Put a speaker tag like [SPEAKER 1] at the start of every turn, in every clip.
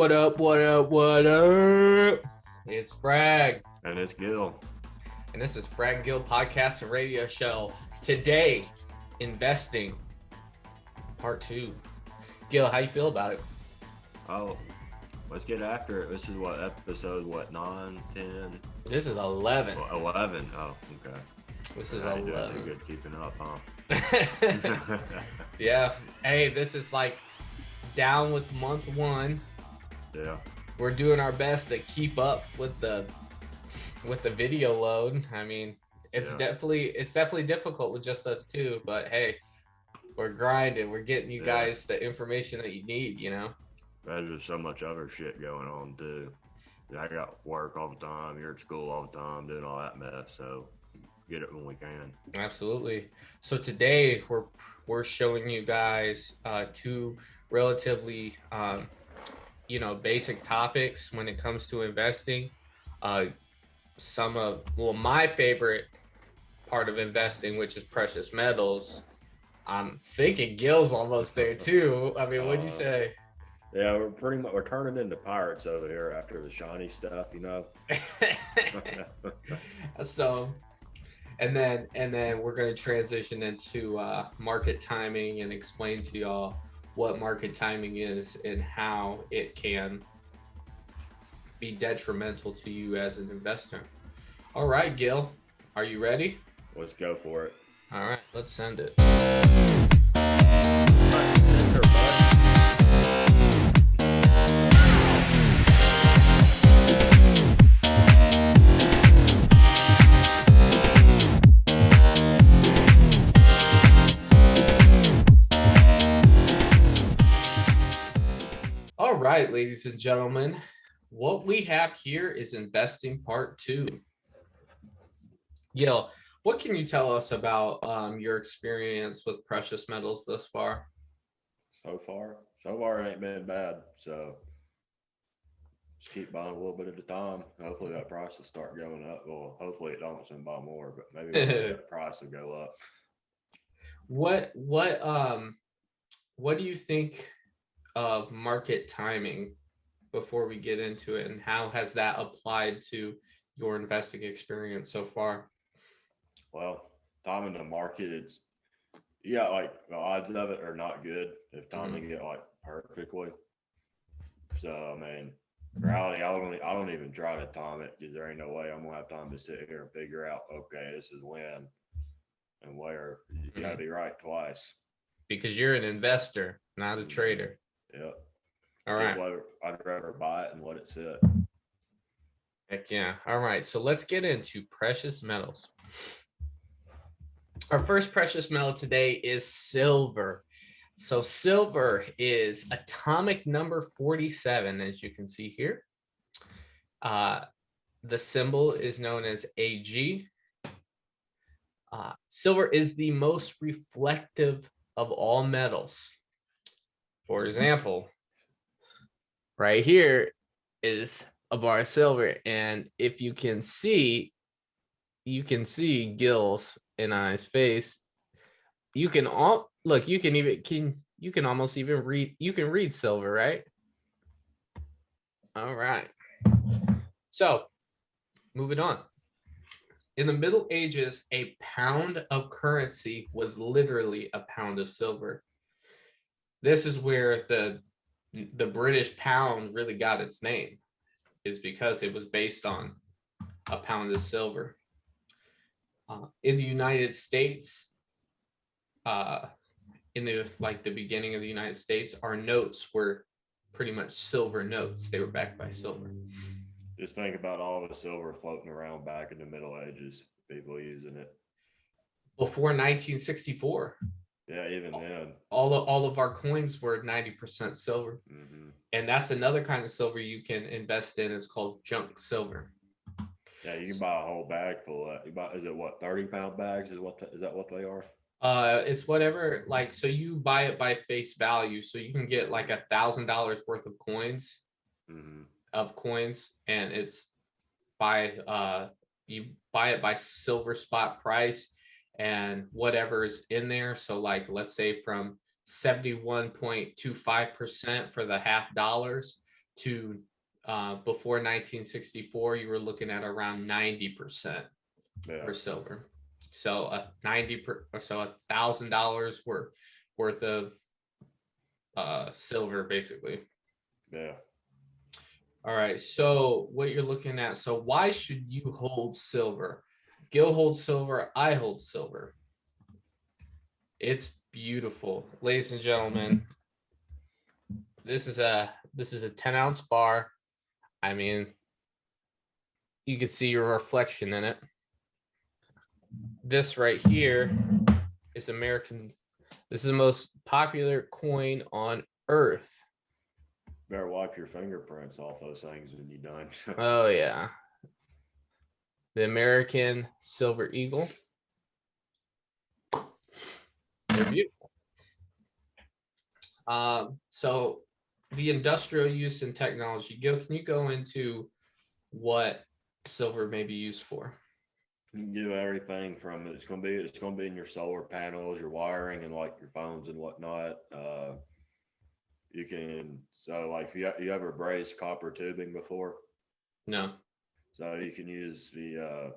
[SPEAKER 1] What up, what up, what up? It's Frag,
[SPEAKER 2] And it's Gill.
[SPEAKER 1] and this is Frag and Gill podcast and radio show. Today, investing, part 2. Gill, how you feel about it?
[SPEAKER 2] Oh, let's get after it. This is what, episode, 9, 10?
[SPEAKER 1] This is 11.
[SPEAKER 2] 11. Oh, okay.
[SPEAKER 1] This is
[SPEAKER 2] You're doing
[SPEAKER 1] 11.
[SPEAKER 2] too good keeping up, huh?
[SPEAKER 1] Yeah. Hey, this is like down with month 1.
[SPEAKER 2] Yeah.
[SPEAKER 1] We're doing our best to keep up with the video load. I mean, it's definitely difficult with just us two, but hey, we're grinding. We're getting you guys the information that you need, you know?
[SPEAKER 2] There's just so much other shit going on too. I got work all the time, you're at school all the time, doing all that mess, so get it when we can.
[SPEAKER 1] Absolutely. So today we're showing you guys two relatively basic topics when it comes to investing. My favorite part of investing, which is precious metals. I'm thinking Gill's almost there too. I mean, what'd you say?
[SPEAKER 2] Yeah, we're turning into pirates over here after the shiny stuff, you know.
[SPEAKER 1] So, and then we're going to transition into market timing and explain to y'all what market timing is and how it can be detrimental to you as an investor. All right, Gill, are you ready?
[SPEAKER 2] Let's go for it.
[SPEAKER 1] All right, let's send it. All right, ladies and gentlemen, what we have here is investing part 2. Gil, what can you tell us about your experience with precious metals thus far?
[SPEAKER 2] So far it ain't been bad. So just keep buying a little bit at a time. Hopefully that price will start going up. Well, hopefully it don't and buy more, but maybe that price will go up.
[SPEAKER 1] What do you think of market timing before we get into it, and how has that applied to your investing experience so far?
[SPEAKER 2] Well, timing the market, like the odds of it are not good if timing it like perfectly. So I mean, in reality, I don't even try to time it because there ain't no way I'm gonna have time to sit here and figure out, okay, this is when and where. You gotta be right twice.
[SPEAKER 1] Because you're an investor, not a trader.
[SPEAKER 2] Yep.
[SPEAKER 1] All right.
[SPEAKER 2] I'd rather buy it and let it sit.
[SPEAKER 1] Heck yeah. All right. So let's get into precious metals. Our first precious metal today is silver. So silver is atomic number 47, as you can see here. The symbol is known as Ag. Silver is the most reflective of all metals. For example, right here is a bar of silver, and if you can see Gill's and I's face. You can almost even read silver, right? All right. So moving on. In the Middle Ages, a pound of currency was literally a pound of silver. This is where the British pound really got its name, is because it was based on a pound of silver. In the United States, in the beginning of the United States, our notes were pretty much silver notes. They were backed by silver.
[SPEAKER 2] Just think about all the silver floating around back in the Middle Ages, people using it.
[SPEAKER 1] Before 1964.
[SPEAKER 2] Yeah, even then.
[SPEAKER 1] All of our coins were 90% silver.
[SPEAKER 2] Mm-hmm.
[SPEAKER 1] And that's another kind of silver you can invest in. It's called junk silver.
[SPEAKER 2] Yeah, you can buy a whole bag full of that. Is it what, 30-pound bags? Is that what they are?
[SPEAKER 1] It's whatever, so you buy it by face value. So you can get like $1,000 worth of coins.
[SPEAKER 2] Mm-hmm.
[SPEAKER 1] And it's you buy it by silver spot price and whatever's in there. So let's say from 71.25% for the $50 to before 1964, you were looking at around 90%
[SPEAKER 2] Yeah.
[SPEAKER 1] for silver. So a $1,000 worth of silver, basically.
[SPEAKER 2] Yeah.
[SPEAKER 1] All right. So what you're looking at. So why should you hold silver? Gil holds silver. I hold silver. It's beautiful, ladies and gentlemen. This is a 10-ounce bar. I mean, you can see your reflection in it. This right here is American. This is the most popular coin on earth.
[SPEAKER 2] Better wipe your fingerprints off those things when you're done.
[SPEAKER 1] Oh yeah. The American Silver Eagle. They're beautiful. So the industrial use and technology. Gil, can you go into what silver may be used for?
[SPEAKER 2] You can do everything from it's gonna be in your solar panels, your wiring, and like your phones and whatnot. You can like you ever brazed copper tubing before?
[SPEAKER 1] No.
[SPEAKER 2] So you can use the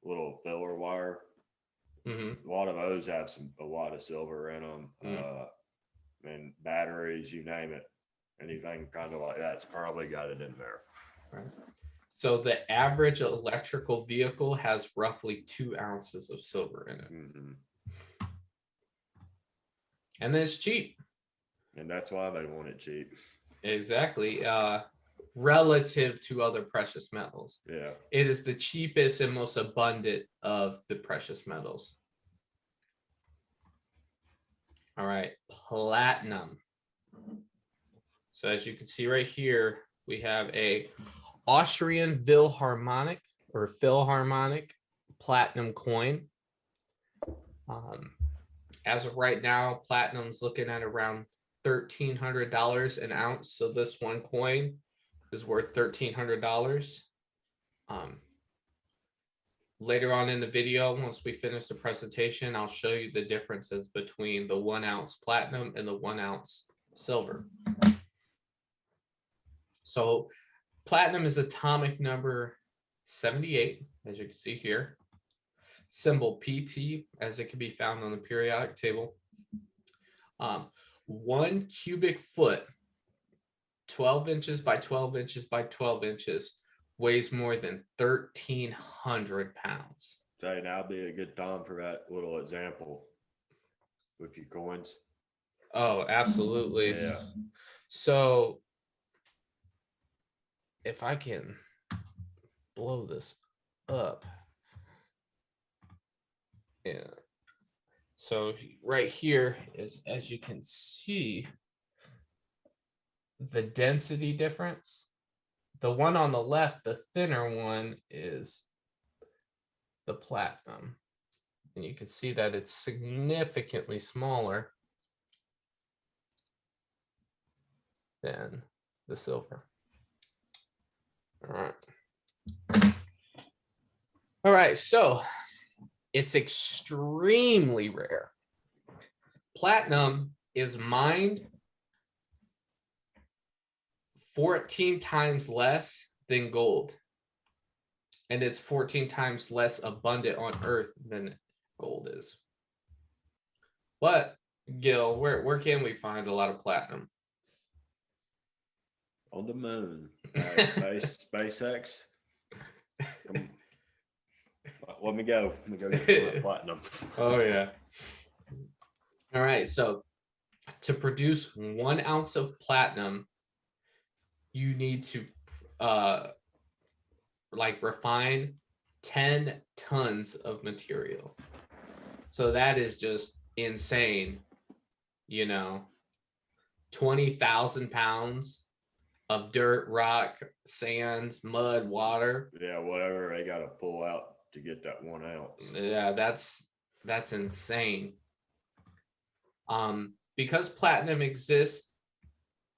[SPEAKER 2] little filler wire.
[SPEAKER 1] Mm-hmm.
[SPEAKER 2] A lot of those have a lot of silver in them. And batteries, you name it, anything kind of like that's probably got it in there.
[SPEAKER 1] Right. So the average electrical vehicle has roughly 2 ounces of silver in it.
[SPEAKER 2] Mm-hmm.
[SPEAKER 1] And then it's cheap.
[SPEAKER 2] And that's why they want it cheap.
[SPEAKER 1] Exactly. Relative to other precious metals.
[SPEAKER 2] Yeah.
[SPEAKER 1] It is the cheapest and most abundant of the precious metals. All right, platinum. So as you can see right here, we have a Austrian Philharmonic platinum coin. As of right now, platinum's looking at around $1,300 an ounce. So this one coin is worth $1,300. Later on in the video, once we finish the presentation, I'll show you the differences between the 1 ounce platinum and the 1 ounce silver. So platinum is atomic number 78, as you can see here. Symbol PT, as it can be found on the periodic table. 1 cubic foot, 12 inches by 12 inches by 12 inches, weighs more than 1,300 pounds.
[SPEAKER 2] So now would be a good time for that little example with your coins.
[SPEAKER 1] Oh, absolutely.
[SPEAKER 2] Yeah.
[SPEAKER 1] So if I can blow this up. Yeah. So right here is, as you can see, the density difference. The one on the left, the thinner one, is the platinum. And you can see that it's significantly smaller than the silver. All right. All right, so it's extremely rare. Platinum is mined 14 times less than gold. And it's 14 times less abundant on Earth than gold is. But, Gil, where can we find a lot of platinum?
[SPEAKER 2] On the moon. SpaceX. Let me go get some platinum.
[SPEAKER 1] Oh, yeah. All right, so to produce 1 ounce of platinum, you need to refine 10 tons of material. So that is just insane. 20,000 pounds of dirt, rock, sand, mud, water.
[SPEAKER 2] Yeah, whatever they got to pull out to get that 1 ounce.
[SPEAKER 1] Yeah, that's insane. Because platinum exists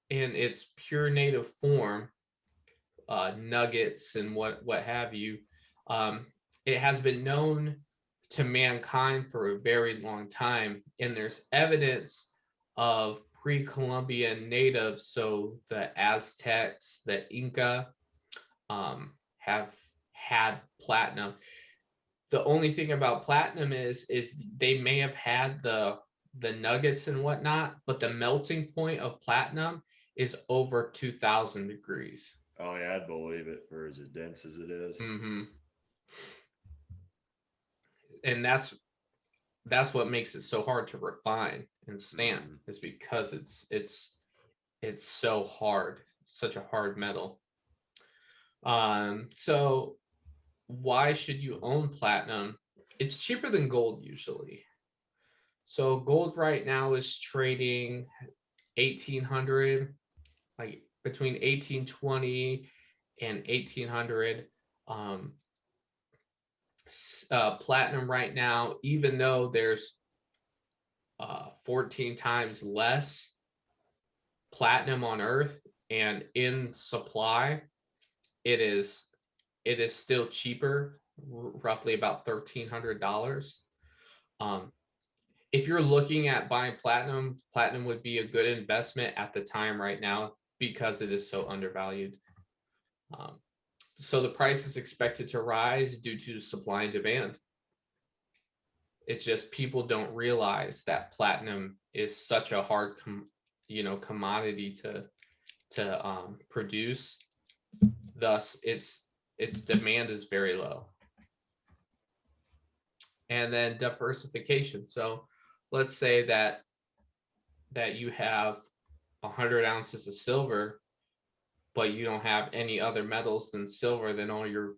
[SPEAKER 1] in its pure native form, nuggets and what have you, it has been known to mankind for a very long time, and there's evidence of pre-Columbian natives, so the Aztecs, the Inca, have had platinum. The only thing about platinum is they may have had the nuggets and whatnot, but the melting point of platinum is over 2,000 degrees.
[SPEAKER 2] Oh yeah, I'd believe it for as dense as it is.
[SPEAKER 1] Mm-hmm. And that's what makes it so hard to refine and stamp, is because it's so hard, such a hard metal. So why should you own platinum? It's cheaper than gold usually. So gold right now is trading 1800, like between 1820 and 1800. Platinum right now, even though there's 14 times less platinum on Earth and in supply, it is still cheaper, roughly about $1,300. If you're looking at buying platinum would be a good investment at the time right now because it is so undervalued. So the price is expected to rise due to supply and demand. It's just people don't realize that platinum is such a hard commodity to produce. Thus, its demand is very low. And then diversification. So let's say that you have 100 ounces of silver, but you don't have any other metals than silver, then all your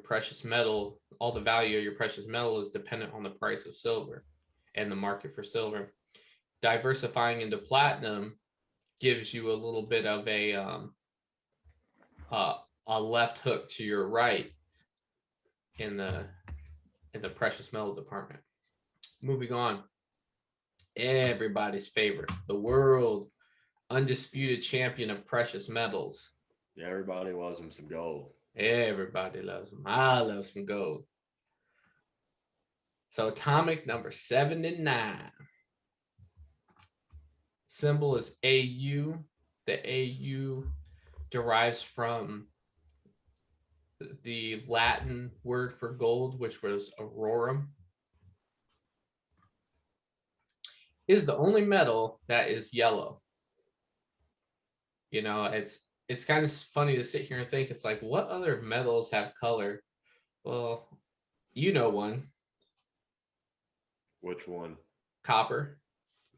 [SPEAKER 1] precious metal, all the value of your precious metal is dependent on the price of silver and the market for silver. Diversifying into platinum gives you a little bit of a left hook to your right in the precious metal department. Moving on, everybody's favorite, the world undisputed champion of precious metals.
[SPEAKER 2] Yeah, everybody loves them some gold.
[SPEAKER 1] Everybody loves them. I love some gold. So atomic number 79. Symbol is AU. The AU derives from the Latin word for gold, which was aurorum. It is the only metal that is yellow. You know, it's kind of funny to sit here and think, it's like, what other metals have color? Well, you know one.
[SPEAKER 2] Which one?
[SPEAKER 1] Copper.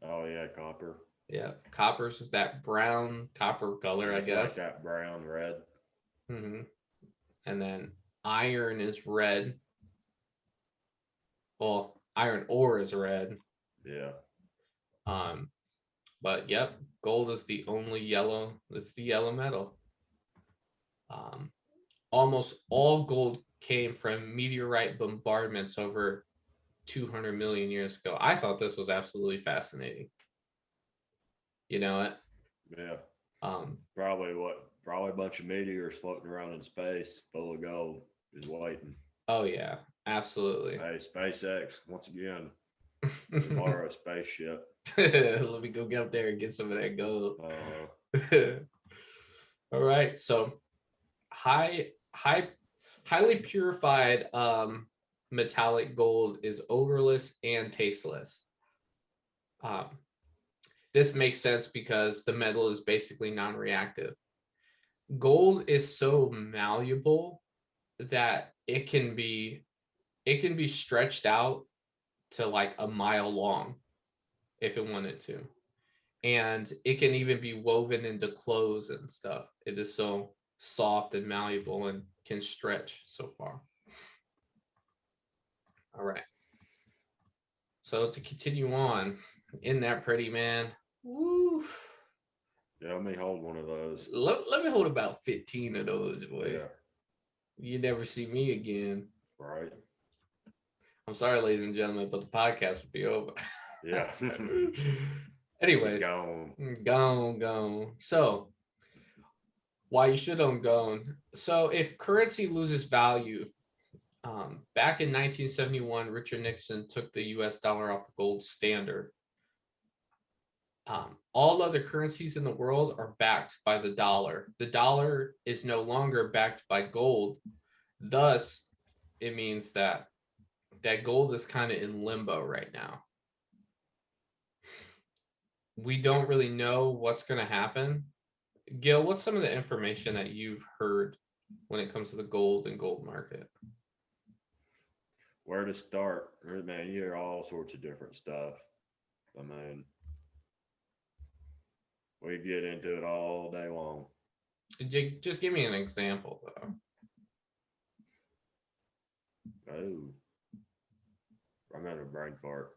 [SPEAKER 2] Oh yeah, copper.
[SPEAKER 1] Yeah, copper's that brown copper color,
[SPEAKER 2] Yeah,
[SPEAKER 1] I guess.
[SPEAKER 2] like that brown red.
[SPEAKER 1] Mm-hmm. And then iron is red. Well, iron ore is red.
[SPEAKER 2] Yeah.
[SPEAKER 1] But yep, gold is the only yellow. It's the yellow metal. Almost all gold came from meteorite bombardments over 200 million years ago. I thought this was absolutely fascinating. You know it?
[SPEAKER 2] Yeah. Probably a bunch of meteors floating around in space full of gold is waiting.
[SPEAKER 1] Oh yeah, absolutely.
[SPEAKER 2] Hey, SpaceX, once again, borrow a spaceship.
[SPEAKER 1] Let me go get up there and get some of that gold. All right, so highly purified metallic gold is odorless and tasteless. This makes sense because the metal is basically non-reactive. Gold is so malleable that it can be stretched out to like a mile long if it wanted to. And it can even be woven into clothes and stuff. It is so soft and malleable and can stretch so far. All right. So to continue on, isn't that pretty, man? Woo.
[SPEAKER 2] Yeah, let me hold one of those.
[SPEAKER 1] Let me hold about 15 of those, boy.
[SPEAKER 2] Yeah.
[SPEAKER 1] You never see me again.
[SPEAKER 2] Right.
[SPEAKER 1] I'm sorry, ladies and gentlemen, but the podcast would be over.
[SPEAKER 2] Yeah.
[SPEAKER 1] Anyways, gone. So, why you should own gold? So, if currency loses value, back in 1971, Richard Nixon took the U.S. dollar off the gold standard. All other currencies in the world are backed by the dollar. The dollar is no longer backed by gold. Thus, it means that gold is kind of in limbo right now. We don't really know what's going to happen. Gil, what's some of the information that you've heard when it comes to the gold and gold market?
[SPEAKER 2] Where to start? Man, you hear all sorts of different stuff. I mean, we get into it all day long.
[SPEAKER 1] Just give me an example, though.
[SPEAKER 2] Oh, I'm having a brain fart.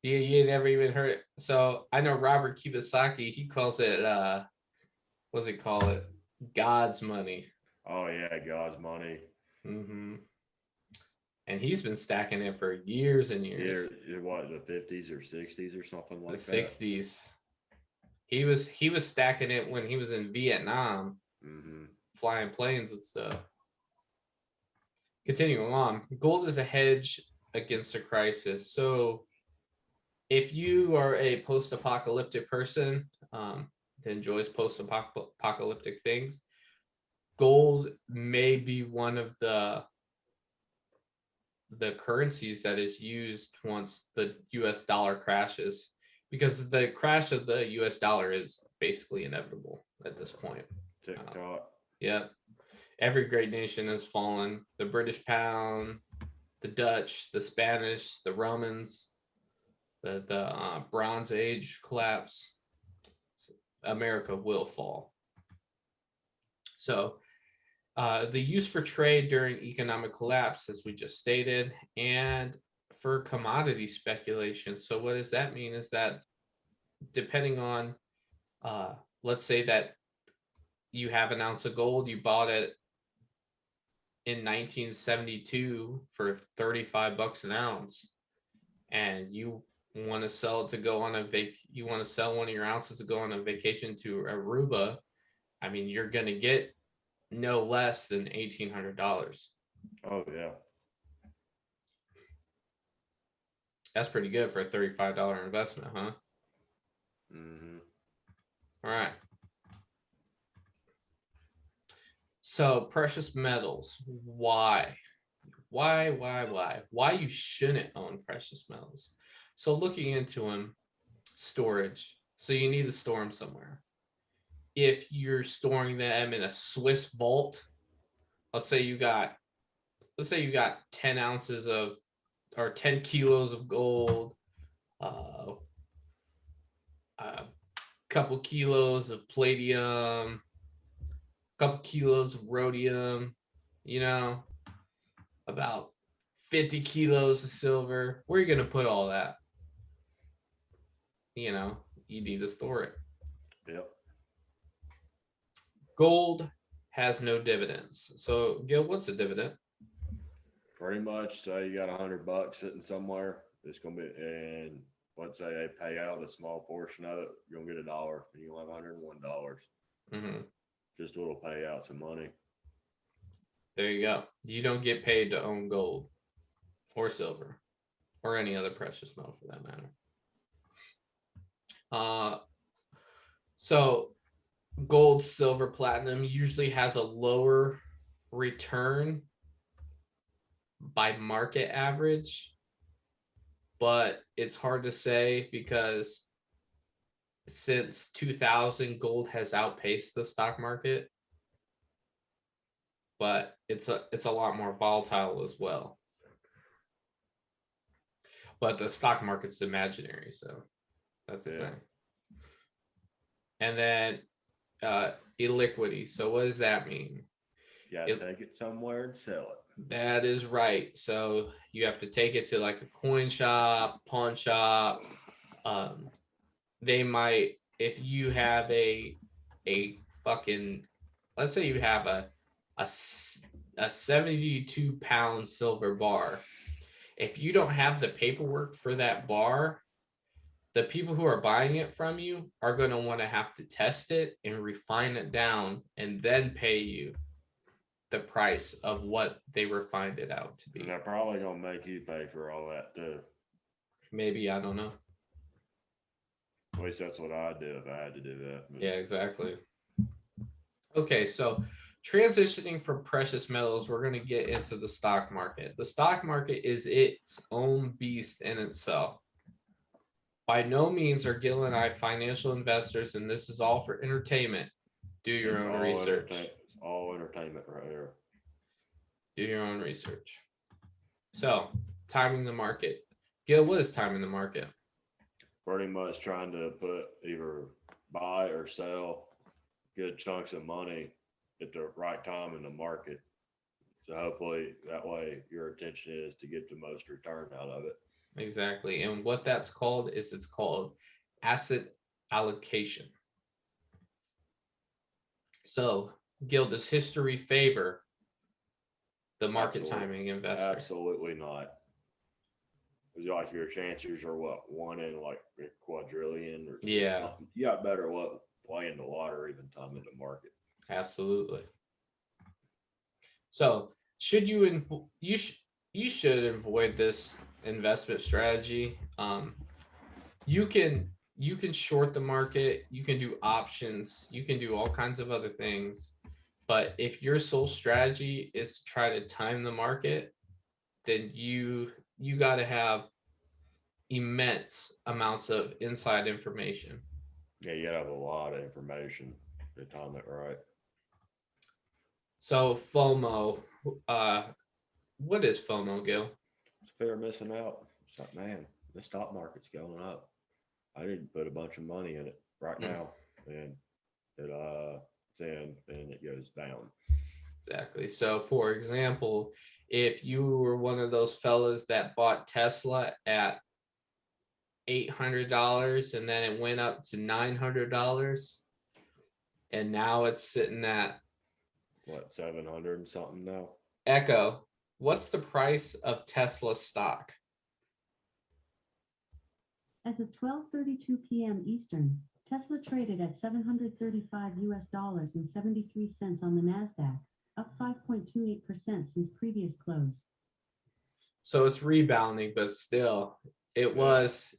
[SPEAKER 1] You never even heard it. So I know Robert Kiyosaki, he calls it what's it call it? God's money.
[SPEAKER 2] Oh yeah, God's money.
[SPEAKER 1] Mm-hmm. And he's been stacking it for years and years.
[SPEAKER 2] What, the 50s or 60s or something like
[SPEAKER 1] the
[SPEAKER 2] that?
[SPEAKER 1] 60s. He was stacking it when he was in Vietnam, flying planes and stuff. Continuing on, gold is a hedge against a crisis. So if you are a post-apocalyptic person that enjoys post-apocalyptic things, gold may be one of the currencies that is used once the US dollar crashes, because the crash of the US dollar is basically inevitable at this point. Yeah. Every great nation has fallen. The British pound, the Dutch, the Spanish, the Romans, the Bronze Age collapse. America will fall. So the use for trade during economic collapse, as we just stated, and for commodity speculation. So what does that mean is that depending on, let's say that you have an ounce of gold, you bought it in 1972 for $35 an ounce, and you want to sell it to go on you want to sell one of your ounces to go on a vacation to Aruba. I mean, you're going to get no less than $1,800.
[SPEAKER 2] Oh yeah,
[SPEAKER 1] that's pretty good for a $35 investment, huh? All right. So precious metals, why you shouldn't own precious metals? So looking into them, storage. So you need to store them somewhere. If you're storing them in a Swiss vault, let's say you got 10 ounces of, or 10 kilos of gold, a couple kilos of palladium, a couple kilos of rhodium, about 50 kilos of silver. Where are you going to put all that? You need to store it.
[SPEAKER 2] Yep.
[SPEAKER 1] Gold has no dividends. So, Gil, what's a dividend?
[SPEAKER 2] Pretty much, say you got $100 sitting somewhere. It's gonna be, and let's say they pay out a small portion of it, you're gonna get $1, and you'll have $101. Just a little payouts of money.
[SPEAKER 1] There you go. You don't get paid to own gold or silver or any other precious metal for that matter. So gold, silver, platinum usually has a lower return by market average, but it's hard to say because since 2000, gold has outpaced the stock market, but it's a lot more volatile as well. But the stock market's imaginary, so that's the thing. And then illiquidity. So what does that mean?
[SPEAKER 2] You gotta take it somewhere and sell it.
[SPEAKER 1] That is right. So you have to take it to like a coin shop, pawn shop. They might, if you have a fucking, let's say you have a 72-pound silver bar. If you don't have the paperwork for that bar, the people who are buying it from you are going to want to have to test it and refine it down and then pay you the price of what they refined it out to be.
[SPEAKER 2] And they're probably going to make you pay for all that too.
[SPEAKER 1] Maybe, I don't know.
[SPEAKER 2] At least that's what I did if I had to do that. But
[SPEAKER 1] Yeah, exactly. Okay, so transitioning from precious metals, we're going to get into the stock market. The stock market is its own beast in itself. By no means are Gil and I financial investors, and this is all for entertainment. Do your
[SPEAKER 2] it's
[SPEAKER 1] own
[SPEAKER 2] all
[SPEAKER 1] research.
[SPEAKER 2] It's all entertainment right here.
[SPEAKER 1] Do your own research. So, timing the market. Gil, what is timing the market?
[SPEAKER 2] Pretty much trying to put either buy or sell good chunks of money at the right time in the market. So hopefully that way your intention is to get the most return out of it.
[SPEAKER 1] Exactly. And what that's called is it's called asset allocation. So, Gil, does history favor the market timing investor?
[SPEAKER 2] Absolutely not. Because like your chances are what, one in like a quadrillion or something. You got better luck playing the lottery than time in the market.
[SPEAKER 1] Absolutely. So should you you should avoid this investment strategy. You can short the market, you can do options, you can do all kinds of other things. But if your sole strategy is to try to time the market, then you got to have immense amounts of inside information.
[SPEAKER 2] Yeah, you gotta have a lot of information to time it right.
[SPEAKER 1] So FOMO, what is FOMO, Gil?
[SPEAKER 2] It's fear of missing out. It's like, man, the stock market's going up. I didn't put a bunch of money in it right now, and it's in and it goes down.
[SPEAKER 1] Exactly. So, for example, if you were one of those fellas that bought Tesla at $800 and then it went up to $900, and now it's sitting at
[SPEAKER 2] what, 700 and something now?
[SPEAKER 1] Echo, what's the price of Tesla stock?
[SPEAKER 3] As of 12:32 p.m. Eastern, Tesla traded at $735 and 73 cents on the Nasdaq, up 5.28% since previous close.
[SPEAKER 1] So it's rebounding, but still, it was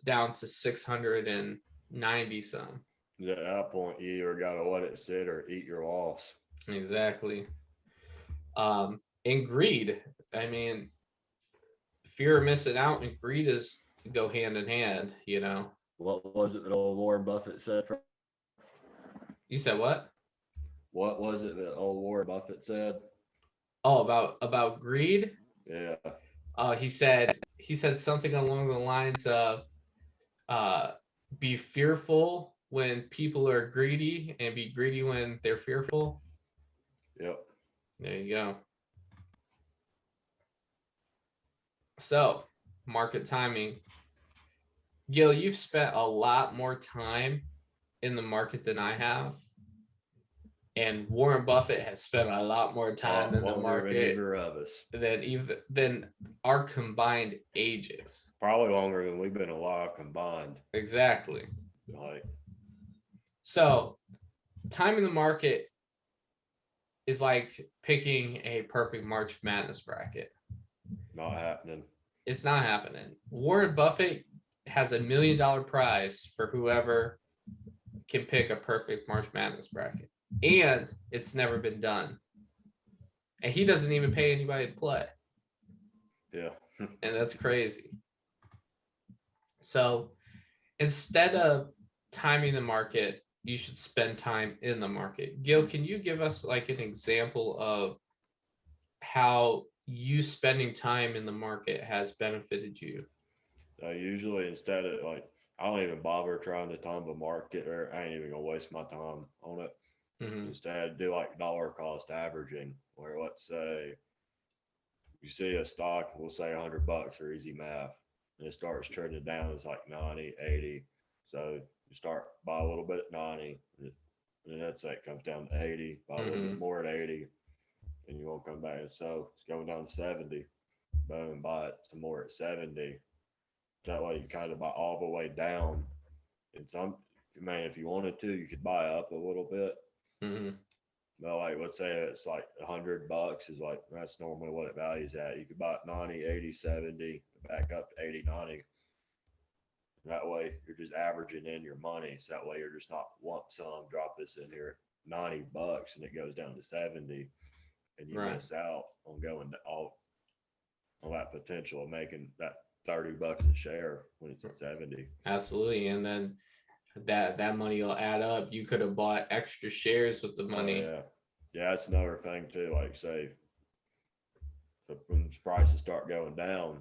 [SPEAKER 1] down to 690 some.
[SPEAKER 2] At that point, you either got to let it sit or eat your loss.
[SPEAKER 1] Exactly. And greed. I mean, fear of missing out and greed is go hand in hand, you know.
[SPEAKER 2] What was it that old Warren Buffett said?
[SPEAKER 1] You said what?
[SPEAKER 2] What was it that old Warren Buffett said?
[SPEAKER 1] Oh, about greed?
[SPEAKER 2] Yeah.
[SPEAKER 1] He said something along the lines of be fearful when people are greedy and be greedy when they're fearful.
[SPEAKER 2] Yep.
[SPEAKER 1] There you go. So, market timing. Gil, you've spent a lot more time in the market than I have. And Warren Buffett has spent a lot more time in the market than our combined ages.
[SPEAKER 2] Probably longer than we've been alive combined.
[SPEAKER 1] Exactly.
[SPEAKER 2] Like,
[SPEAKER 1] so, timing the market is like picking a perfect March Madness bracket.
[SPEAKER 2] Not happening.
[SPEAKER 1] It's not happening. Warren Buffett has $1 million prize for whoever can pick a perfect March Madness bracket. And it's never been done. And he doesn't even pay anybody to play.
[SPEAKER 2] Yeah.
[SPEAKER 1] And that's crazy. So instead of timing the market, you should spend time in the market. Gil, can you give us like an example of how you spending time in the market has benefited you?
[SPEAKER 2] Usually instead of like, I don't even bother trying to time the market, or I ain't even gonna waste my time on it. Mm-hmm. Instead, do like dollar cost averaging, where let's say you see a stock, we'll say $100 for easy math, and it starts trending down. It's like 90, 80. So you start buy a little bit at 90, and that's it comes down to 80, buy a little bit more at 80, and you won't come back. So it's going down to 70. Boom, buy it some more at 70. That way you kind of buy all the way down. And some, man, if you wanted to, you could buy up a little bit. Mm-hmm. Well, like let's say it's like $100 is like that's normally what it values at. You could buy it 90, 80, 70, back up to 80, 90. That way you're just averaging in your money. So that way you're just not lump sum, drop this in here $90 and it goes down to 70 and you
[SPEAKER 1] Right.
[SPEAKER 2] miss out on going to all on that potential of making that $30 a share when it's at 70.
[SPEAKER 1] Absolutely. And then that money will add up. You could have bought extra shares with the
[SPEAKER 2] Oh,
[SPEAKER 1] money.
[SPEAKER 2] yeah. Yeah, that's another thing too. Like say when prices start going down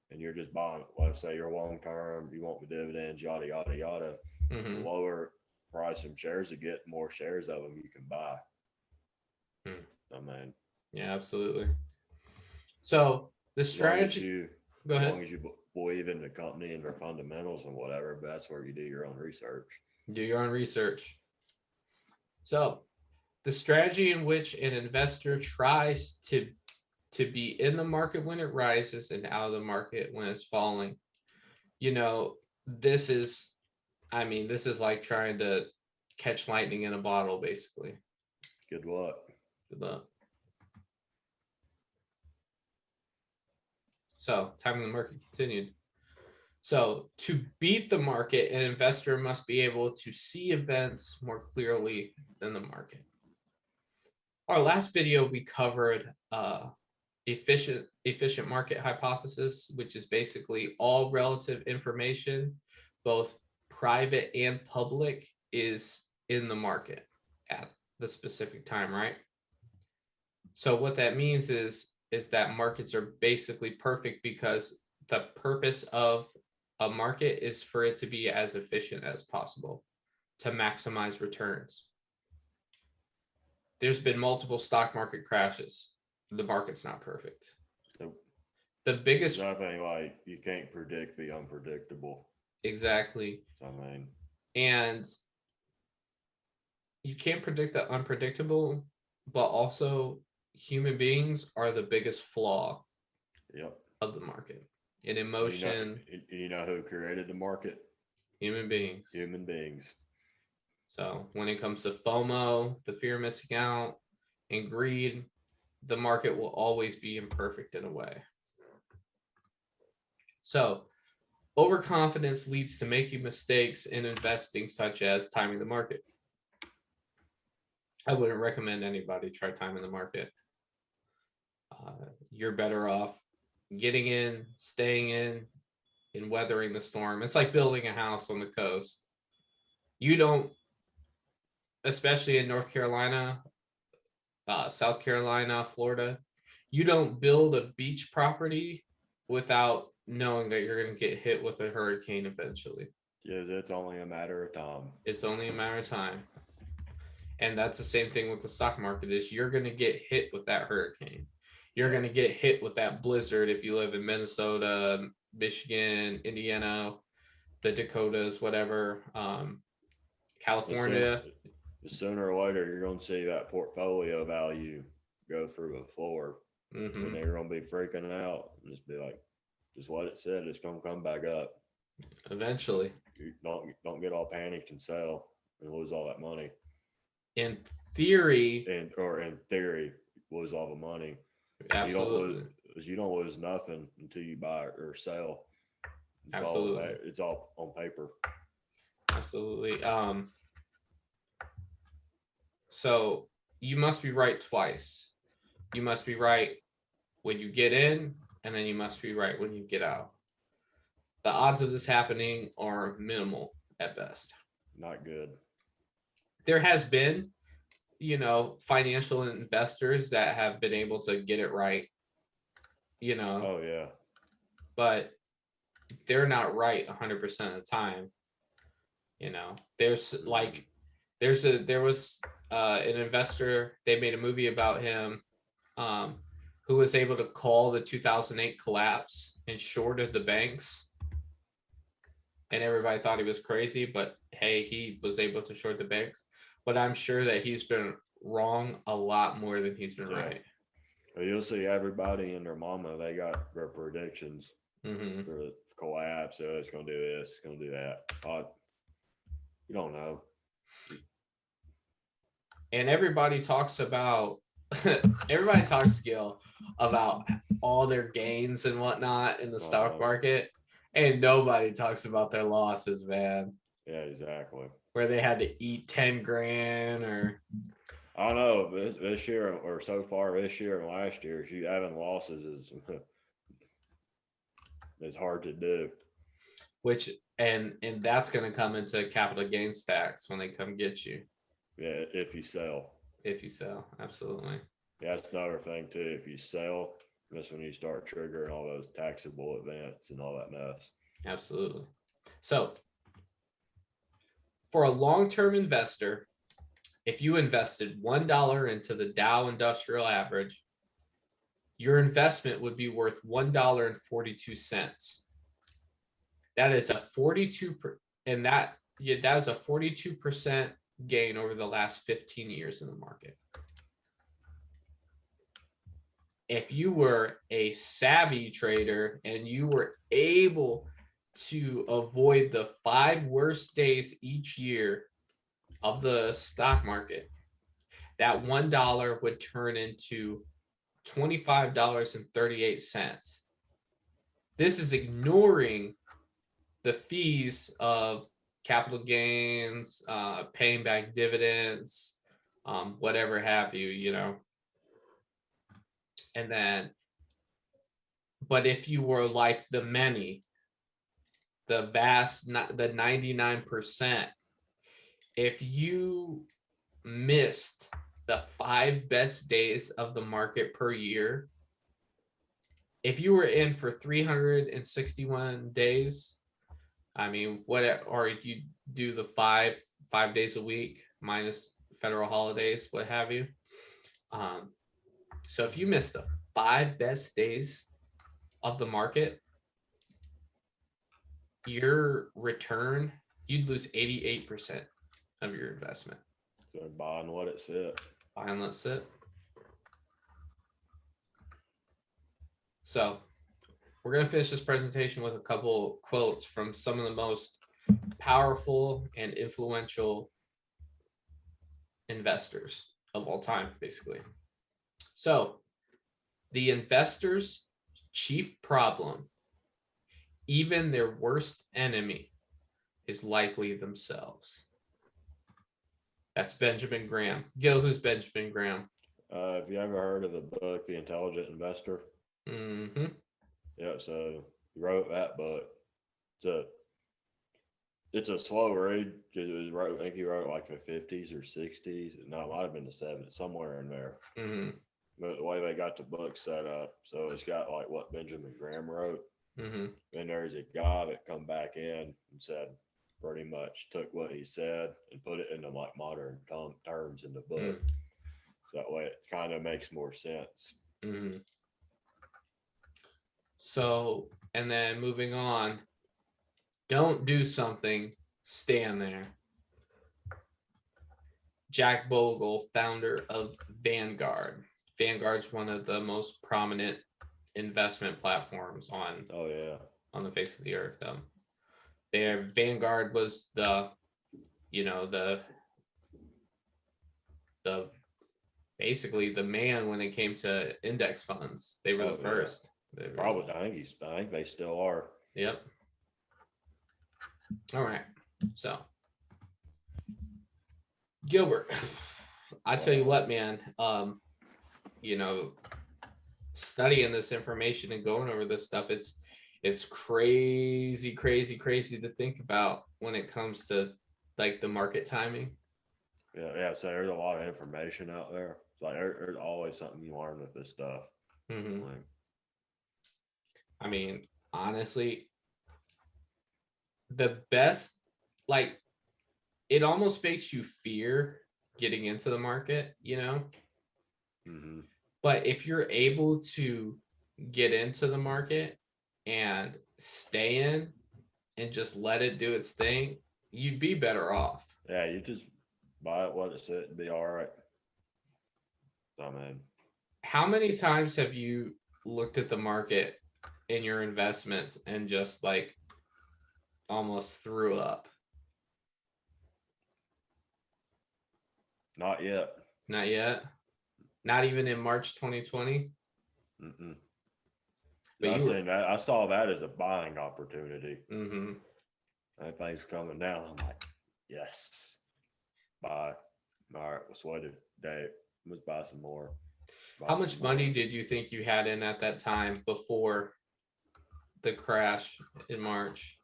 [SPEAKER 2] and you're just buying, let's say you're long term, you want the dividends, yada yada yada. The
[SPEAKER 1] Mhm.
[SPEAKER 2] lower price of shares you get, more shares of them you can buy. I mean,
[SPEAKER 1] Yeah, absolutely. So the
[SPEAKER 2] as long as
[SPEAKER 1] strategy.
[SPEAKER 2] you
[SPEAKER 1] Go
[SPEAKER 2] as
[SPEAKER 1] ahead.
[SPEAKER 2] long as you believe in the company and their fundamentals and whatever, but that's where you do your own research.
[SPEAKER 1] Do your own research. So the strategy in which an investor tries to be in the market when it rises and out of the market when it's falling. You know, this is, I mean, this is like trying to catch lightning in a bottle, basically.
[SPEAKER 2] Good luck.
[SPEAKER 1] Good luck. So, time in the market continued. So, to beat the market, an investor must be able to see events more clearly than the market. Our last video, we covered efficient market hypothesis, which is basically all relative information, both private and public, is in the market at the specific time, right? So what that means is that markets are basically perfect because the purpose of a market is for it to be as efficient as possible to maximize returns. There's been multiple stock market crashes. The market's not perfect.
[SPEAKER 2] Nope.
[SPEAKER 1] The biggest
[SPEAKER 2] Nothing like you can't predict the unpredictable.
[SPEAKER 1] Exactly.
[SPEAKER 2] I mean,
[SPEAKER 1] and you can't predict the unpredictable, but also human beings are the biggest flaw
[SPEAKER 2] yep.
[SPEAKER 1] of the market. In emotion,
[SPEAKER 2] you know who created the market?
[SPEAKER 1] human beings.
[SPEAKER 2] Human beings.
[SPEAKER 1] So when it comes to FOMO, the fear of missing out, and greed, the market will always be imperfect in a way. So overconfidence leads to making mistakes in investing, such as timing the market. I wouldn't recommend anybody try timing the market. You're better off getting in, staying in, and weathering the storm. It's like building a house on the coast. You don't, especially in North Carolina, South Carolina, Florida, you don't build a beach property without knowing that you're going to get hit with a hurricane eventually.
[SPEAKER 2] Yeah, it's only a matter of time.
[SPEAKER 1] It's only a matter of time. And that's the same thing with the stock market is you're going to get hit with that hurricane. You're going to get hit with that blizzard if you live in Minnesota, Michigan, Indiana, the Dakotas, whatever, California.
[SPEAKER 2] Sooner or later, you're going to see that portfolio value go through a floor.
[SPEAKER 1] Mm-hmm.
[SPEAKER 2] And they're going to be freaking out and just be like, just let it sit. It's going to come back up.
[SPEAKER 1] Eventually.
[SPEAKER 2] You don't get all panicked and sell and lose all that money.
[SPEAKER 1] In theory.
[SPEAKER 2] Or in theory, lose all the money.
[SPEAKER 1] Absolutely.
[SPEAKER 2] You don't lose nothing until you buy or sell.
[SPEAKER 1] Absolutely.
[SPEAKER 2] It's all on paper.
[SPEAKER 1] Absolutely. So you must be right twice. You must be right when you get in, and then you must be right when you get out. The odds of this happening are minimal at best.
[SPEAKER 2] Not good.
[SPEAKER 1] There has been, financial investors that have been able to get it right,
[SPEAKER 2] Oh, yeah.
[SPEAKER 1] but they're not right 100% of the time. There's like, there was an investor, they made a movie about him, who was able to call the 2008 collapse and shorted the banks. And everybody thought he was crazy, but hey, he was able to short the banks. But I'm sure that he's been wrong a lot more than he's been right.
[SPEAKER 2] Well, you'll see everybody and their mama, they got their predictions
[SPEAKER 1] Mm-hmm.
[SPEAKER 2] for the collapse. So it's going to do this, it's going to do that. You don't know.
[SPEAKER 1] And everybody talks about everybody talks skill about all their gains and whatnot in the stock market, and nobody talks about their losses, man.
[SPEAKER 2] Yeah, exactly.
[SPEAKER 1] Where they had to eat 10 grand or
[SPEAKER 2] I don't know this year or so far this year and last year, you having losses is it's hard to do.
[SPEAKER 1] which and that's going to come into capital gains tax when they come get you.
[SPEAKER 2] Yeah, if you sell.
[SPEAKER 1] If you sell, absolutely.
[SPEAKER 2] Yeah, that's another thing too. If you sell, that's when you start triggering all those taxable events and all that mess.
[SPEAKER 1] Absolutely. So, for a long-term investor, if you invested $1 into the Dow Industrial Average, your investment would be worth $1.42. That is a 42 and that is a 42% gain over the last 15 years in the market. If you were a savvy trader and you were able to avoid the 5 worst days each year of the stock market, that $1 would turn into $25.38. This is ignoring the fees of capital gains, paying back dividends, whatever have you, you know. And then, but if you were like the many, the 99%, if you missed the 5 best days of the market per year, if you were in for 361 days, I mean, or you do the 5 days a week minus federal holidays, what have you. So if you miss the 5 best days of the market, your return, you'd lose 88% of your investment.
[SPEAKER 2] So buying what it said.
[SPEAKER 1] Buy and let sit. So we're going to finish this presentation with a couple quotes from some of the most powerful and influential investors of all time, basically. So the investor's chief problem, even their worst enemy, is likely themselves. That's Benjamin Graham. Gil, who's Benjamin Graham?
[SPEAKER 2] Have you ever heard of the book, The Intelligent Investor?
[SPEAKER 1] Mm-hmm.
[SPEAKER 2] Yeah, so he wrote that book. It's a slow read because I think he wrote like the 50s or 60s. No, it might have been the 70s, somewhere in there.
[SPEAKER 1] Mm-hmm.
[SPEAKER 2] But the way they got the book set up, so it's got like what Benjamin Graham wrote.
[SPEAKER 1] Mm-hmm.
[SPEAKER 2] And there's a guy that come back in and said, pretty much took what he said and put it into like modern terms in the book.
[SPEAKER 1] Mm-hmm.
[SPEAKER 2] So that way it kind of makes more sense.
[SPEAKER 1] Mm-hmm. So, and then moving on, don't do something, stand there. Jack Bogle, founder of Vanguard. Vanguard's one of the most prominent investment platforms on the face of the earth. Their Vanguard was the basically the man when it came to index funds. They were the first.
[SPEAKER 2] Probably, I think they still are.
[SPEAKER 1] Yep. All right. So, Gilbert, I tell you what, man. Studying this information and going over this stuff, it's crazy to think about when it comes to like the market timing.
[SPEAKER 2] Yeah. So there's a lot of information out there. Like there's always something you learn with this stuff.
[SPEAKER 1] Mm-hmm. I mean, honestly, the best, like, it almost makes you fear getting into the market, you know?
[SPEAKER 2] Mm-hmm.
[SPEAKER 1] But if you're able to get into the market and stay in and just let it do its thing, you'd be better off.
[SPEAKER 2] Yeah, you just buy it what it said and be all right. I mean,
[SPEAKER 1] how many times have you looked at the market in your investments and just like almost threw up?
[SPEAKER 2] Not yet.
[SPEAKER 1] Not yet. Not even in March 2020.
[SPEAKER 2] Mm-mm.
[SPEAKER 1] But
[SPEAKER 2] I
[SPEAKER 1] you
[SPEAKER 2] seen that. I saw that as a buying opportunity.
[SPEAKER 1] Mm-hmm.
[SPEAKER 2] And things coming down. I'm like, yes, buy. All right, let's wait a day. Let's buy some more.
[SPEAKER 1] How much money did you think you had in at that time before the crash in March?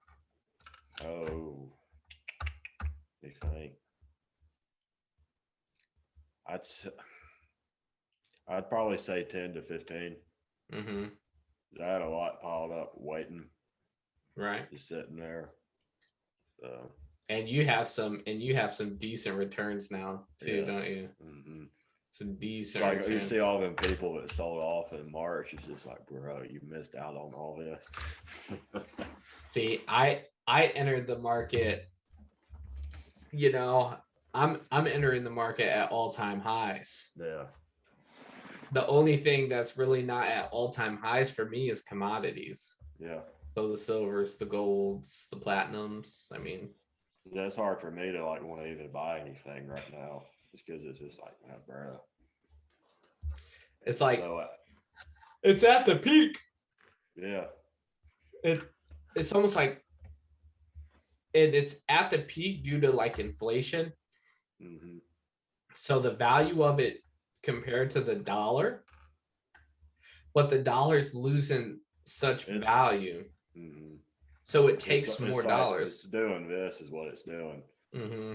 [SPEAKER 2] Oh, you think? I'd probably say 10 to 15.
[SPEAKER 1] Mm-hmm.
[SPEAKER 2] I had a lot piled up waiting,
[SPEAKER 1] Right.
[SPEAKER 2] just sitting there. So
[SPEAKER 1] And you have some decent returns now too,
[SPEAKER 2] yes.
[SPEAKER 1] don't you?
[SPEAKER 2] Mm-hmm.
[SPEAKER 1] Some
[SPEAKER 2] It's
[SPEAKER 1] decent
[SPEAKER 2] like you
[SPEAKER 1] returns.
[SPEAKER 2] see all them people that sold off in March. It's just like, bro, you missed out on all this.
[SPEAKER 1] See, I entered the market, you know, I'm entering the market at all-time highs.
[SPEAKER 2] Yeah.
[SPEAKER 1] The only thing that's really not at all-time highs for me is commodities.
[SPEAKER 2] Yeah.
[SPEAKER 1] So the silvers, the golds, the platinums. I mean,
[SPEAKER 2] Yeah, it's hard for me to like want to even buy anything right now, just because it's just like, bro.
[SPEAKER 1] it's like
[SPEAKER 2] So,
[SPEAKER 1] it's at the peak.
[SPEAKER 2] yeah.
[SPEAKER 1] It's almost like it's at the peak due to like inflation.
[SPEAKER 2] Mm-hmm.
[SPEAKER 1] So the value of it compared to the dollar, but the dollar's losing such value.
[SPEAKER 2] Mm-hmm.
[SPEAKER 1] So it takes more
[SPEAKER 2] like,
[SPEAKER 1] dollars.
[SPEAKER 2] It's doing this is what it's doing.
[SPEAKER 1] Mm-hmm.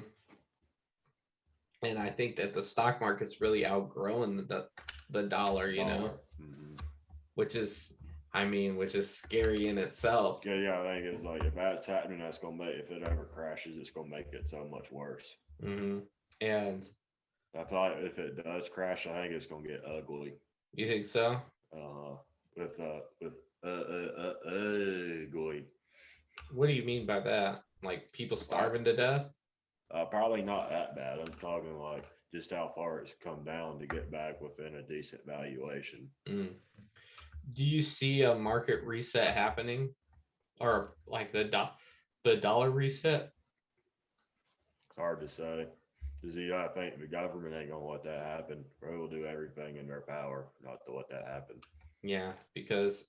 [SPEAKER 1] And I think that the stock market's really outgrowing the dollar, you know,
[SPEAKER 2] mm-hmm.
[SPEAKER 1] which is scary in itself.
[SPEAKER 2] Yeah, I think it's like if that's happening, that's gonna make, if it ever crashes, it's gonna make it so much worse.
[SPEAKER 1] Mm-hmm. And
[SPEAKER 2] I thought if it does crash, I think it's gonna get ugly.
[SPEAKER 1] You think so?
[SPEAKER 2] With ugly.
[SPEAKER 1] What do you mean by that? Like people starving to death?
[SPEAKER 2] Probably not that bad. I'm talking like just how far it's come down to get back within a decent valuation.
[SPEAKER 1] Mm. Do you see a market reset happening, or like the dollar reset?
[SPEAKER 2] It's hard to say. Because I think the government ain't gonna let that happen. They will do everything in their power not to let that happen.
[SPEAKER 1] Yeah, because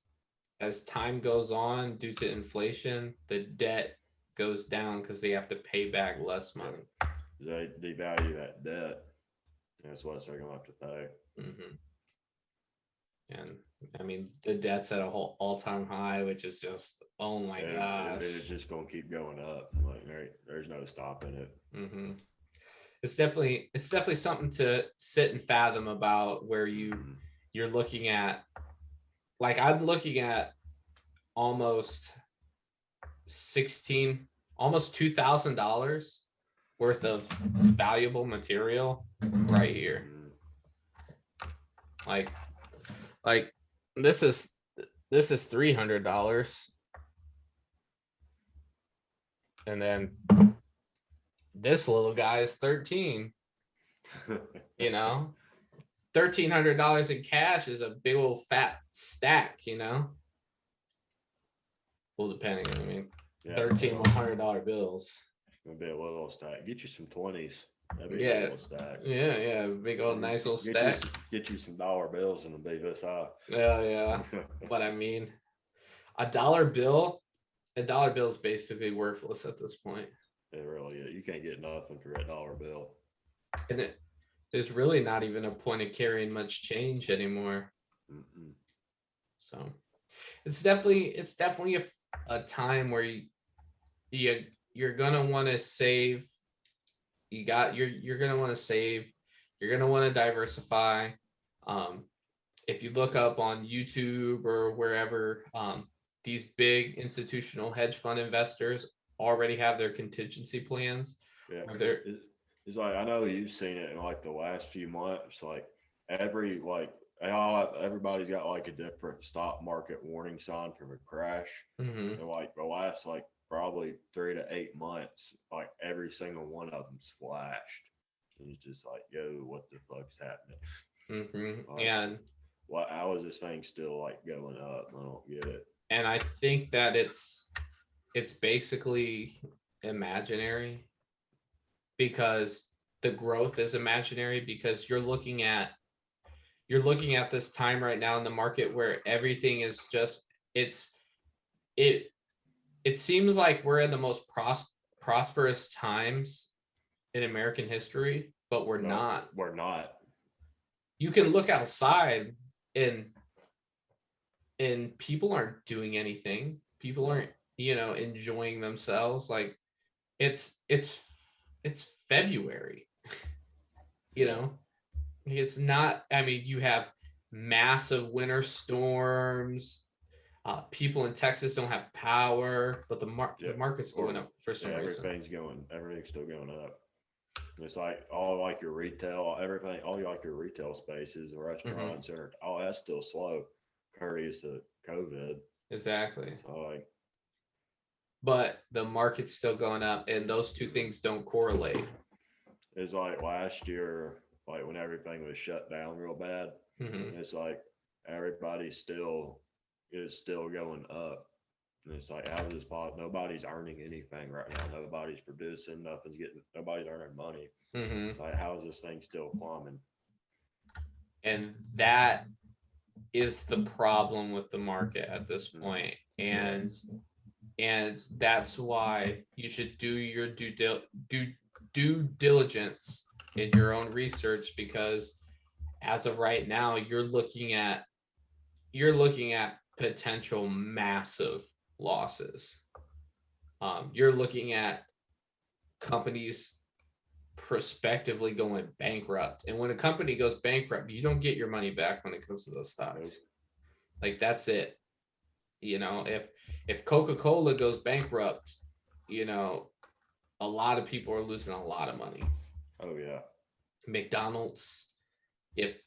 [SPEAKER 1] as time goes on, due to inflation, the debt goes down because they have to pay back less money.
[SPEAKER 2] They devalue that debt. That's what they're gonna have to pay.
[SPEAKER 1] Mm-hmm. And I mean, the debt's at a whole all-time high, which is just, oh my gosh.
[SPEAKER 2] It's just gonna keep going up. Like there's no stopping it.
[SPEAKER 1] Mm-hmm. It's definitely something to sit and fathom about, where you're looking at, like I'm looking at almost $2,000 worth of valuable material right here. Like this is $300, and then this little guy is 13. You know, $1,300 in cash is a big old fat stack, you know. Well, depending, I mean, yeah, 13 $100 bills.
[SPEAKER 2] It'll be a little stack. Get you some 20s. That'd be
[SPEAKER 1] a
[SPEAKER 2] little stack.
[SPEAKER 1] Yeah, big old nice little stack.
[SPEAKER 2] Get you some dollar bills and it'll be this high.
[SPEAKER 1] Yeah. But I mean, a dollar bill is basically worthless at this point.
[SPEAKER 2] It really is. You can't get nothing for a dollar bill.
[SPEAKER 1] And there's really not even a point of carrying much change anymore.
[SPEAKER 2] Mm-mm.
[SPEAKER 1] So it's definitely a time where you're gonna want to save. You're gonna want to save. You're gonna want to diversify. If you look up on YouTube or wherever, these big institutional hedge fund investors already have their contingency plans.
[SPEAKER 2] Yeah, it's like, I know you've seen it in like the last few months. Like everybody's got like a different stock market warning sign from a crash.
[SPEAKER 1] Mm-hmm.
[SPEAKER 2] And like the last like probably 3 to 8 months, like every single one of them's flashed. And it's just like, yo, what the fuck's happening?
[SPEAKER 1] Mm-hmm.
[SPEAKER 2] Like,
[SPEAKER 1] And
[SPEAKER 2] how is this thing still like going up? I don't get it.
[SPEAKER 1] And I think that it's basically imaginary, because the growth is imaginary because you're looking at this time right now in the market where everything is just it seems like we're in the most prosperous times in American history, but we're
[SPEAKER 2] No,
[SPEAKER 1] not.
[SPEAKER 2] We're not.
[SPEAKER 1] You can look outside and people aren't doing anything. People aren't, enjoying themselves. Like it's February, it's not. I mean, you have massive winter storms. People in Texas don't have power, but the market's going up for some reason.
[SPEAKER 2] Everything's still going up. It's like all like your retail, everything, all like your retail spaces, restaurants, all that's still slow, courtesy to COVID.
[SPEAKER 1] Exactly.
[SPEAKER 2] So like,
[SPEAKER 1] but the market's still going up, and those two things don't correlate.
[SPEAKER 2] It's like last year, like when everything was shut down real bad. It's like everybody is still going up. And it's like, how is this possible? Nobody's earning anything right now. Nobody's producing. Nobody's earning money. It's like, how is this thing still climbing?
[SPEAKER 1] And that is the problem with the market at this point. And that's why you should do your due diligence in your own research, because as of right now, you're looking at potential massive losses. You're looking at companies prospectively going bankrupt, and when a company goes bankrupt, you don't get your money back when it comes to those stocks. Like that's it. If Coca-Cola goes bankrupt, a lot of people are losing a lot of money.
[SPEAKER 2] Oh yeah.
[SPEAKER 1] McDonald's, if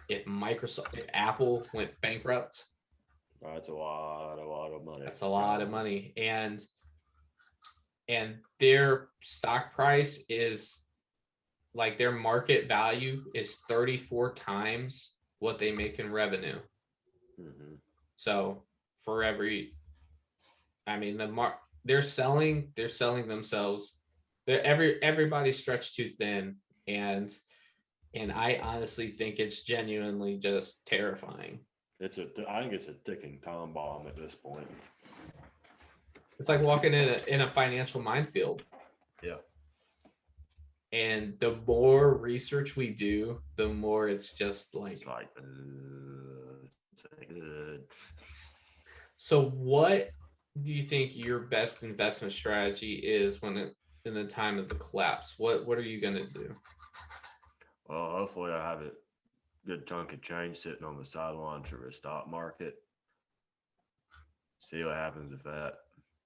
[SPEAKER 1] Microsoft, if Apple went bankrupt,
[SPEAKER 2] that's a lot of money.
[SPEAKER 1] That's a lot of money. And their stock price is like, their market value is 34 times what they make in revenue. So for every, I mean, they're selling themselves. Everybody's stretched too thin, and I honestly think it's genuinely just terrifying.
[SPEAKER 2] I think it's a ticking time bomb at this point.
[SPEAKER 1] It's like walking in a financial minefield.
[SPEAKER 2] Yeah.
[SPEAKER 1] And the more research we do, the more it's just like,
[SPEAKER 2] good.
[SPEAKER 1] So what do you think your best investment strategy is in the time of the collapse? What are you going to do?
[SPEAKER 2] Well, hopefully I have a good chunk of change sitting on the sidelines for the stock market. See what happens with that.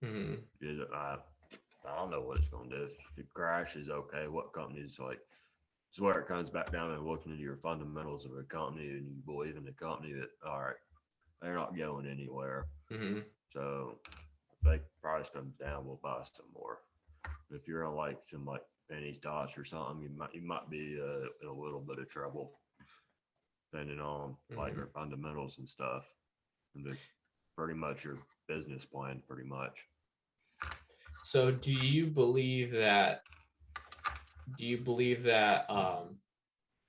[SPEAKER 2] I don't know what it's going to do. If it crashes, okay, what companies like, it's where it comes back down and looking into your fundamentals of a company, and you believe in the company that, all right, they're not going anywhere. So if the price comes down, we'll buy some more. If you're on like some like penny stocks or something, you might be in a little bit of trouble, depending on like your fundamentals and stuff, and pretty much your business plan, pretty much.
[SPEAKER 1] So do you believe that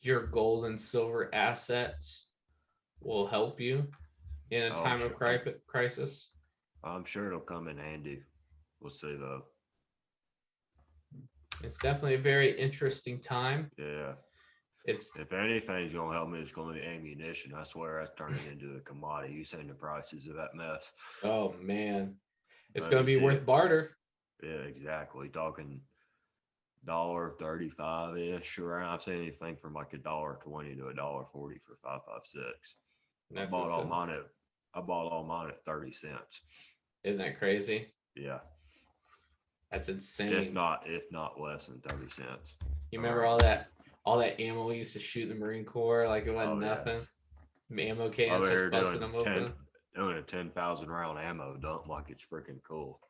[SPEAKER 1] your gold and silver assets will help you in a time of crisis?
[SPEAKER 2] I'm sure it'll come in handy. We'll see though.
[SPEAKER 1] It's definitely a very interesting time.
[SPEAKER 2] Yeah. If anything's going to help me, it's going to be ammunition. I swear that's turning into a commodity. You seen the prices of that mess.
[SPEAKER 1] Oh man, it's going to be worth barter.
[SPEAKER 2] Yeah, exactly. Talking $1.35 ish around. I've seen anything from like $1.20 to $1.40 for 5.56. I bought all mine at 30 cents.
[SPEAKER 1] Isn't that crazy?
[SPEAKER 2] Yeah.
[SPEAKER 1] That's insane.
[SPEAKER 2] If not less than 30 cents.
[SPEAKER 1] You remember all that ammo we used to shoot in the Marine Corps? Like it wasn't nothing. Yes. Ammo cans, just busting them open.
[SPEAKER 2] Doing a 10,000 round ammo dump like it's freaking cool.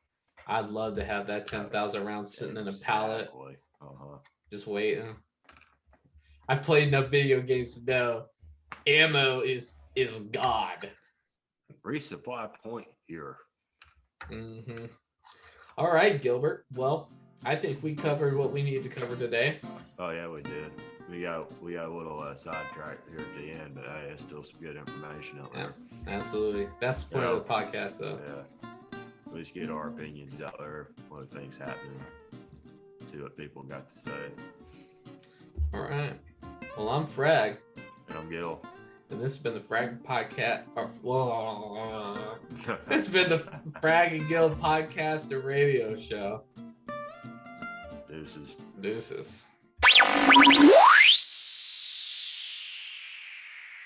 [SPEAKER 1] I'd love to have that 10,000 rounds sitting in a pallet, just waiting. I played enough video games to know ammo is God.
[SPEAKER 2] Resupply point here.
[SPEAKER 1] All right, Gilbert. Well, I think we covered what we needed to cover today.
[SPEAKER 2] Oh yeah, we did. We got a little sidetrack here at the end, but hey, it's still some good information out there.
[SPEAKER 1] Absolutely. That's the point of the podcast, though.
[SPEAKER 2] Yeah. We just get our opinions out there, what things happening, see what people got to say.
[SPEAKER 1] All right. Well, I'm Frag.
[SPEAKER 2] And I'm Gill.
[SPEAKER 1] And this has been the Frag Podcast. This has been the Frag and Gill podcast and radio show.
[SPEAKER 2] Deuces.
[SPEAKER 1] Deuces.